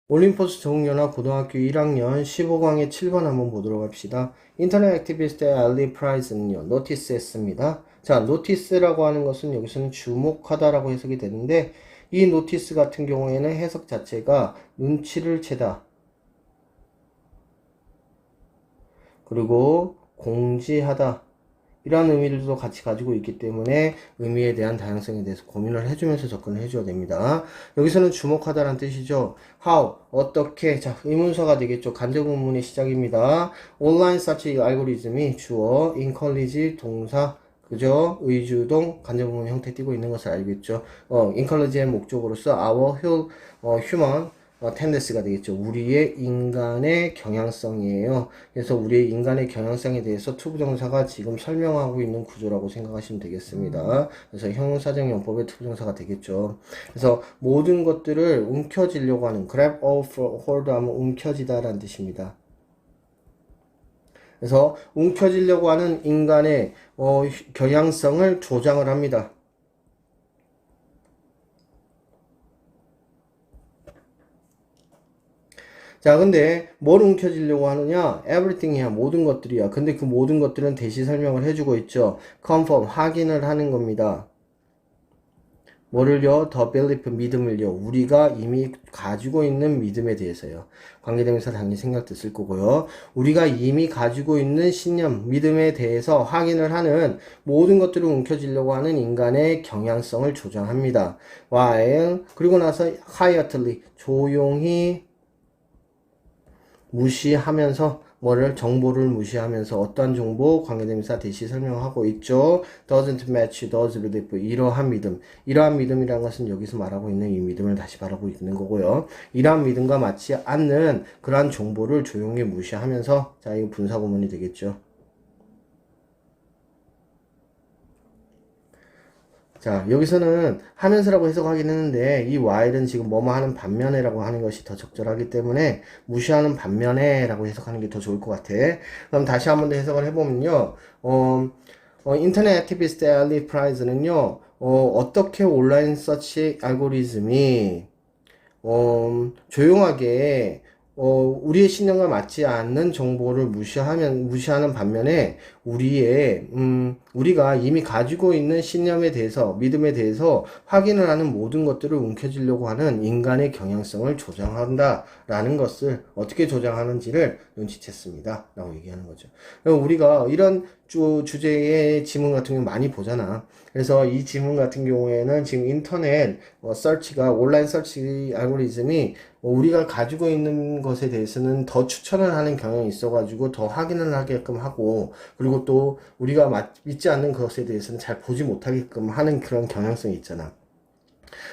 올림포스 정은연합 고등학교 1학년 15강의 7번 한번 보도록 합시다. 인터넷 액티비스트 알리 프라이즈는요, 노티스했습니다. 자, 노티스라고 하는 것은 여기서는 주목하다라고 해석이 되는데, 이 노티스 같은 경우에는 해석 자체가 눈치를 채다. 그리고 공지하다. 이런 의미들도 같이 가지고 있기 때문에 의미에 대한 다양성에 대해서 고민을 해주면서 접근을 해줘야 됩니다. 여기서는 주목하다라는 뜻이죠. How, 어떻게, 자, 의문사가 되겠죠. 간접문문의 시작입니다. 온라인 서치 알고리즘이 주어, encourage 동사, 그죠? 의주동, 간접문문 형태 띄고 있는 것을 알겠죠. encourage의 목적으로서 our human 텐데스가 되겠죠. 우리의 인간의 경향성이에요. 그래서 우리의 인간의 경향성에 대해서 투부정사가 지금 설명하고 있는 구조라고 생각하시면 되겠습니다. 그래서 형용사정용법의 투부정사가 되겠죠. 그래서 모든 것들을 움켜쥐려고 하는 grab hold 하면 움켜쥐다라는 뜻입니다. 그래서 움켜쥐려고 하는 인간의 경향성을 조장을 합니다. 자, 근데 뭘 움켜쥐려고 하느냐? everything이야. 모든 것들이야. 근데 그 모든 것들은 대시 설명을 해주고 있죠. confirm, 확인을 하는 겁니다. 뭐를요? the belief, 믿음을요. 우리가 이미 가지고 있는 믿음에 대해서요. 관계대명사 당연히 생각됐을 거고요. 우리가 이미 가지고 있는 신념, 믿음에 대해서 확인을 하는 모든 것들을 움켜쥐려고 하는 인간의 경향성을 조장합니다. while, 그리고 나서 quietly, 조용히 무시하면서 뭐를 정보를 무시하면서 어떠한 정보 관계대명사 대시 설명하고 있죠. doesn't match, does believe 이러한 믿음, 이러한 믿음이라는 것은 여기서 말하고 있는 이 믿음을 다시 바라보고 있는 거고요. 이러한 믿음과 맞지 않는 그러한 정보를 조용히 무시하면서 자 이거 분사구문이 되겠죠. 자, 여기서는 하면서라고 해석하긴 했는데 이 while은 지금 뭐뭐 하는 반면에라고 하는 것이 더 적절하기 때문에 무시하는 반면에라고 해석하는 게 더 좋을 것 같아. 그럼 다시 한 번 더 해석을 해보면요. 인터넷 액티비스트 엘리 프라이즈는요. 어떻게 온라인 서치 알고리즘이 조용하게 우리의 신념과 맞지 않는 정보를 무시하는 반면에 우리가 이미 가지고 있는 신념에 대해서, 믿음에 대해서 확인을 하는 모든 것들을 움켜쥐려고 하는 인간의 경향성을 조장한다라는 것을 어떻게 조장하는지를 눈치챘습니다. 라고 얘기하는 거죠. 우리가 이런 주제의 지문 같은 경우 많이 보잖아. 그래서 이 지문 같은 경우에는 지금 인터넷 서치가 온라인 서치 알고리즘이 우리가 가지고 있는 것에 대해서는 더 추천을 하는 경향이 있어가지고 더 확인을 하게끔 하고 그리고 또 우리가 믿지 않는 것에 대해서는 잘 보지 못하게끔 하는 그런 경향성이 있잖아.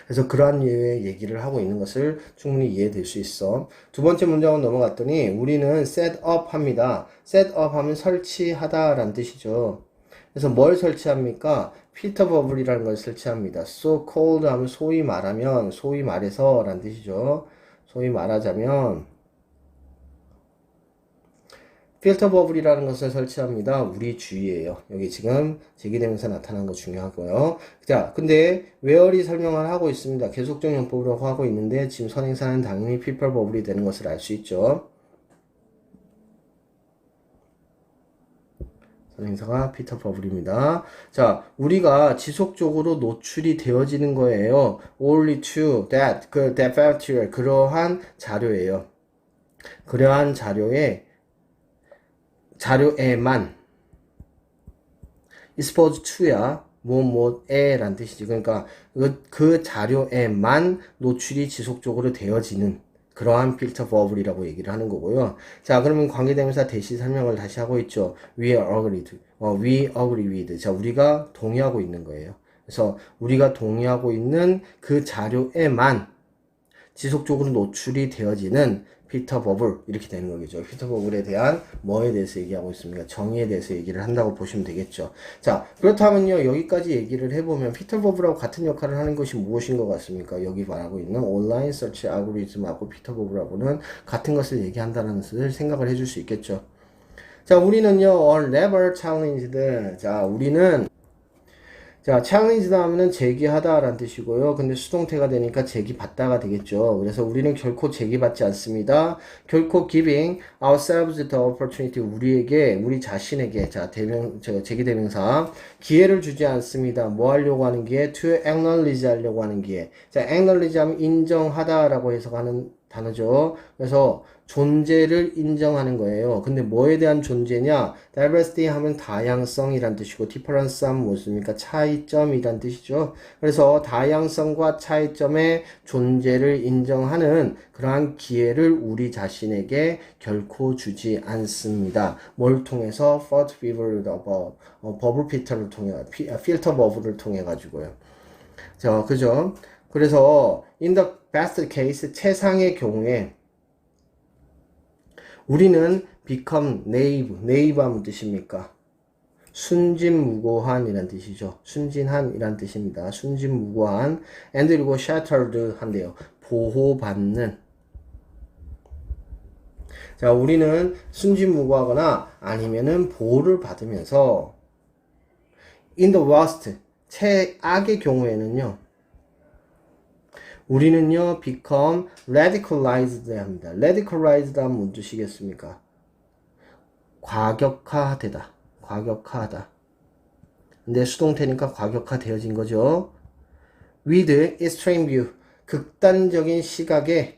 그래서 그러한 류의 얘기를 하고 있는 것을 충분히 이해될 수 있어. 두 번째 문장은 넘어갔더니 우리는 set up 합니다. set up 하면 설치하다 라는 뜻이죠. 그래서 뭘 설치합니까? 필터 버블이라는 걸 설치합니다. so called 하면 소위 말하면, 소위 말해서 라는 뜻이죠. 소위 말하자면 필터 버블이라는 것을 설치합니다. 우리 주위에요. 여기 지금 제기되면서 나타난 거 중요하고요. 자, 근데 where이 설명을 하고 있습니다. 계속적 용법이라고 하고 있는데 지금 선행사는 당연히 필터 버블이 되는 것을 알 수 있죠. 선행사가 피터 버블입니다. 자, 우리가 지속적으로 노출이 되어지는 거예요. only to that, that factual, 그러한 자료예요. 그러한 자료에만 exposed to야 뭐뭐에 란 뜻이지. 그러니까 그 자료에만 노출이 지속적으로 되어지는 그러한 필터 버블이라고 얘기를 하는 거고요. 자, 그러면 관계대명사 대시 설명을 다시 하고 있죠. We agreed. We agree with. 자, 우리가 동의하고 있는 거예요. 그래서 우리가 동의하고 있는 그 자료에만 지속적으로 노출이 되어지는 피터 버블 이렇게 되는 거겠죠. 피터 버블에 대한 뭐에 대해서 얘기하고 있습니까? 정의에 대해서 얘기를 한다고 보시면 되겠죠. 자, 그렇다면요. 여기까지 얘기를 해보면 피터 버블하고 같은 역할을 하는 것이 무엇인 것 같습니까? 여기 말하고 있는 온라인 서치 알고리즘하고 피터 버블하고는 같은 것을 얘기한다는 것을 생각을 해줄 수 있겠죠. 자, 우리는요. never challenged. 자, 우리는 자, challenge 다음에는 제기하다라는 뜻이고요. 근데 수동태가 되니까 제기받다가 되겠죠. 그래서 우리는 결코 제기받지 않습니다. 결코 giving ourselves the opportunity, 우리 자신에게, 자, 제기대명사, 기회를 주지 않습니다. 뭐 하려고 하는 기회? to acknowledge 하려고 하는 기회. 자, acknowledge 하면 인정하다라고 해석하는 단어죠. 그래서 존재를 인정하는 거예요. 근데 뭐에 대한 존재냐? diversity 하면 다양성이란 뜻이고 difference 하면 무엇입니까? 차이점이란 뜻이죠. 그래서 다양성과 차이점의 존재를 인정하는 그러한 기회를 우리 자신에게 결코 주지 않습니다. 뭘 통해서? Thought Weaver 버블 필터를 통해, 필터 버블을 통해 가지고요. 자, 그죠? 그래서 in the best case, 최상의 경우에 우리는 become naive 하면 뜻입니까? 순진무구한이란 뜻이죠. 순진한이란 뜻입니다. 순진무구한. and 그리고 sheltered 한데요. 보호받는. 자, 우리는 순진무구하거나 아니면은 보호를 받으면서 in the worst, 최악의 경우에는요. 우리는요, become radicalized 합니다. radicalized 하면 뭔 뜻이겠습니까? 과격화되다. 과격화하다. 근데 수동태니까 과격화되어진 거죠. with extreme view. 극단적인 시각에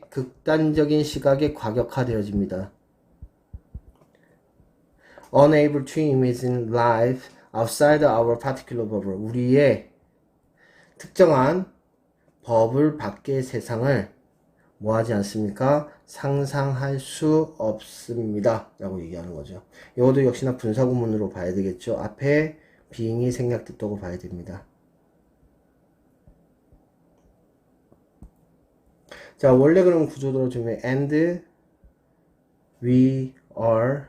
과격화되어집니다. unable to imagine life outside our particular bubble. 우리의 특정한 버블 밖의 세상을 뭐 하지 않습니까? 상상할 수 없습니다. 라고 얘기하는 거죠. 이것도 역시나 분사구문으로 봐야 되겠죠. 앞에 being이 생략됐다고 봐야 됩니다. 자, 원래 그럼 구조대로 주면 and we are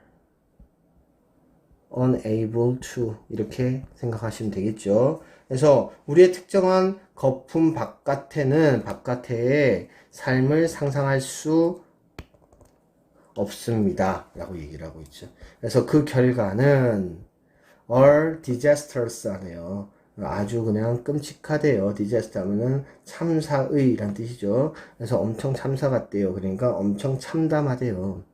unable to 이렇게 생각하시면 되겠죠. 그래서 우리의 특정한 거품 바깥의 삶을 상상할 수 없습니다. 라고 얘기를 하고 있죠. 그래서 그 결과는 are disastrous 하네요. 아주 그냥 끔찍하대요. disaster 하면은 참사의 란 뜻이죠. 그래서 엄청 참사 같대요. 그러니까 엄청 참담하대요.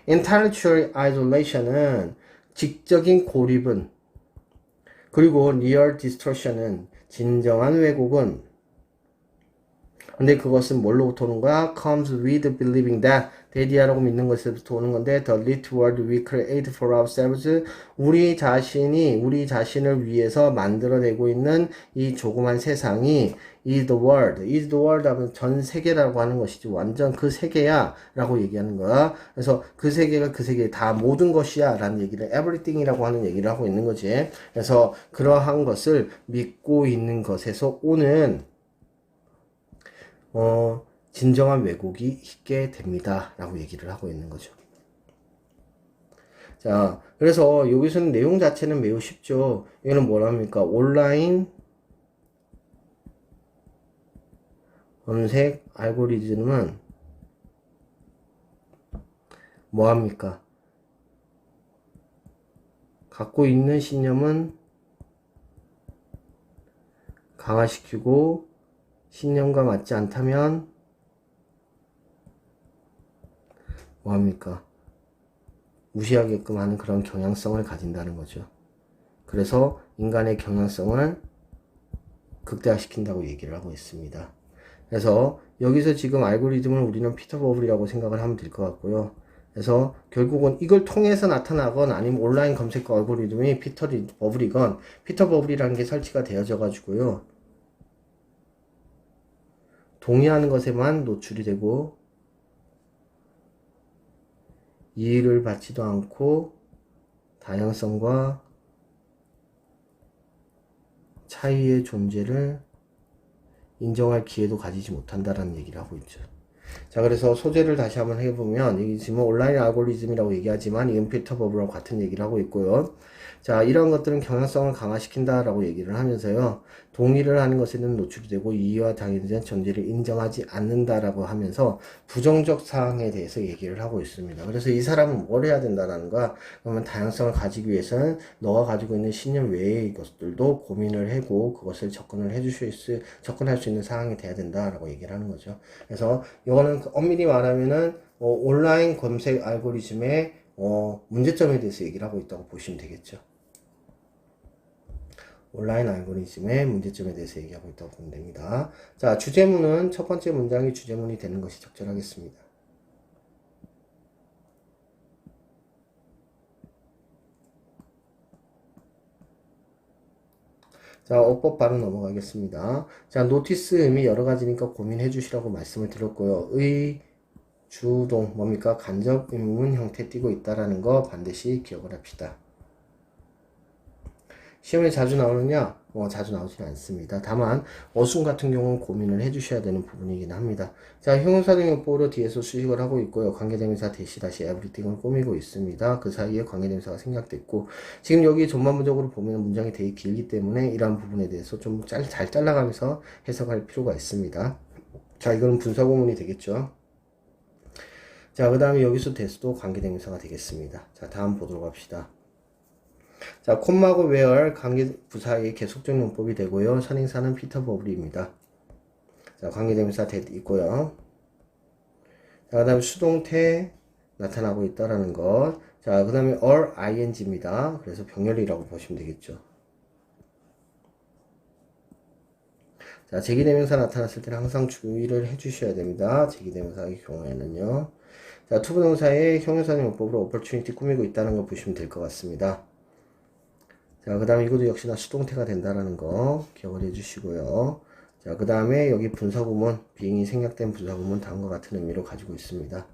intellectual isolation은 직적인 고립은 그리고 real distortion은 진정한 왜곡은 근데 그것은 뭘로부터 오는 거야? comes with believing that 대디아라고 믿는 것에서부터 오는 건데 the little world we create for ourselves 우리 자신을 위해서 만들어내고 있는 이 조그만 세상이 is the world 하면 전 세계라고 하는 것이지 완전 그 세계야 라고 얘기하는 거야. 그래서 그 세계가 그 세계 다 모든 것이야 라는 얘기를 everything이라고 하는 얘기를 하고 있는 거지. 그래서 그러한 것을 믿고 있는 것에서 오는 진정한 왜곡이 있게 됩니다. 라고 얘기를 하고 있는 거죠. 자, 그래서 여기서는 내용 자체는 매우 쉽죠. 이거는 뭐랍니까? 온라인 검색 알고리즘은 뭐합니까? 갖고 있는 신념은 강화시키고 신념과 맞지 않다면 뭐합니까? 무시하게끔 하는 그런 경향성을 가진다는 거죠. 그래서 인간의 경향성을 극대화시킨다고 얘기를 하고 있습니다. 그래서 여기서 지금 알고리즘을 우리는 피터 버블이라고 생각을 하면 될 것 같고요. 그래서 결국은 이걸 통해서 나타나건 아니면 온라인 검색 알고리즘이 피터 버블이라는 게 설치가 되어져 가지고요. 동의하는 것에만 노출이 되고 이의를 받지도 않고 다양성과 차이의 존재를 인정할 기회도 가지지 못한다라는 얘기를 하고 있죠. 자, 그래서 소재를 다시 한번 해보면, 이게 지금 온라인 알고리즘이라고 얘기하지만, 이건 필터 버블과 같은 얘기를 하고 있고요. 자, 이런 것들은 경향성을 강화시킨다라고 얘기를 하면서요. 동의를 하는 것에는 노출이 되고 이의와 당연에 대한 전제를 인정하지 않는다라고 하면서 부정적 사항에 대해서 얘기를 하고 있습니다. 그래서 이 사람은 뭘 해야 된다라는가? 그러면 다양성을 가지기 위해서는 너가 가지고 있는 신념 외의 것들도 고민을 하고 그것을 접근할 수 있는 상황이 돼야 된다라고 얘기를 하는 거죠. 그래서 이거는 엄밀히 말하면은 온라인 검색 알고리즘의 문제점에 대해서 얘기를 하고 있다고 보시면 되겠죠. 온라인 알고리즘의 문제점에 대해서 얘기하고 있다고 보면 됩니다. 자, 주제문은 첫 번째 문장이 주제문이 되는 것이 적절하겠습니다. 자, 어법 바로 넘어가겠습니다. 자, 노티스 의미 여러 가지니까 고민해 주시라고 말씀을 드렸고요. 주동, 뭡니까? 간접 의문 형태 띄고 있다라는 거 반드시 기억을 합시다. 시험에 자주 나오느냐? 자주 나오지는 않습니다. 다만 어순 같은 경우는 고민을 해주셔야 되는 부분이긴 합니다. 자, 형용사등용법으로 뒤에서 수식을 하고 있고요. 관계대명사 대시 다시 에브리띵을 꾸미고 있습니다. 그 사이에 관계대명사가 생략됐고 지금 여기 전반부적으로 보면 문장이 되게 길기 때문에 이러한 부분에 대해서 좀 잘 잘라가면서 해석할 필요가 있습니다. 자, 이거는 분사구문이 되겠죠. 자, 그 다음에 여기서 대수도 관계대명사가 되겠습니다. 자, 다음 보도록 합시다. 자, 콤마고 where 관계부사의 계속적 용법이 되고요. 선행사는 피터 버블입니다. 자, 관계대명사 있고요. 자, 그 다음에 수동태 나타나고 있다라는 것. 자, 그 다음에 or ing입니다. 그래서 병렬이라고 보시면 되겠죠. 자, 제기대명사 나타났을 때는 항상 주의를 해주셔야 됩니다. 제기대명사의 경우에는요. 자, 투부동사의 형용사는 용법으로 opportunity 꾸미고 있다는 걸 보시면 될 것 같습니다. 자, 그 다음에 이것도 역시나 수동태가 된다라는 거 기억을 해주시고요. 자, 그 다음에 여기 분사구문, being이 생략된 분사구문 다음과 같은 의미로 가지고 있습니다.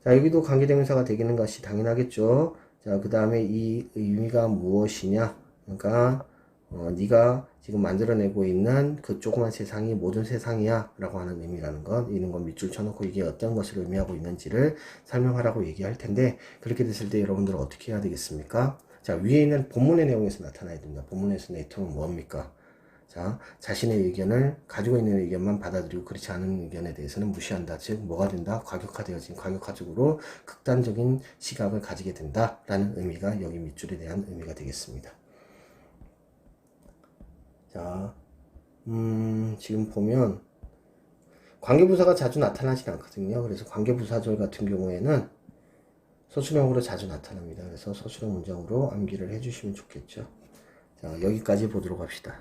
자, 여기도 관계대명사가 되기는 것이 당연하겠죠. 자, 그 다음에 이 의미가 무엇이냐? 그러니까 네가 지금 만들어내고 있는 그 조그만 세상이 모든 세상이야 라고 하는 의미라는 것, 이런 건 밑줄 쳐놓고 이게 어떤 것을 의미하고 있는지를 설명하라고 얘기할 텐데, 그렇게 됐을 때 여러분들은 어떻게 해야 되겠습니까? 자, 위에 있는 본문의 내용에서 나타나야 됩니다. 본문에서 내용은 뭡니까? 자, 자신의 의견을 가지고 있는 의견만 받아들이고 그렇지 않은 의견에 대해서는 무시한다. 즉 뭐가 된다? 과격화되어진 과격화적으로 극단적인 시각을 가지게 된다라는 의미가 여기 밑줄에 대한 의미가 되겠습니다. 자, 지금 보면 관계부사가 자주 나타나진 않거든요. 그래서 관계부사절 같은 경우에는 서술형으로 자주 나타납니다. 그래서 서술형 문장으로 암기를 해주시면 좋겠죠. 자, 여기까지 보도록 합시다.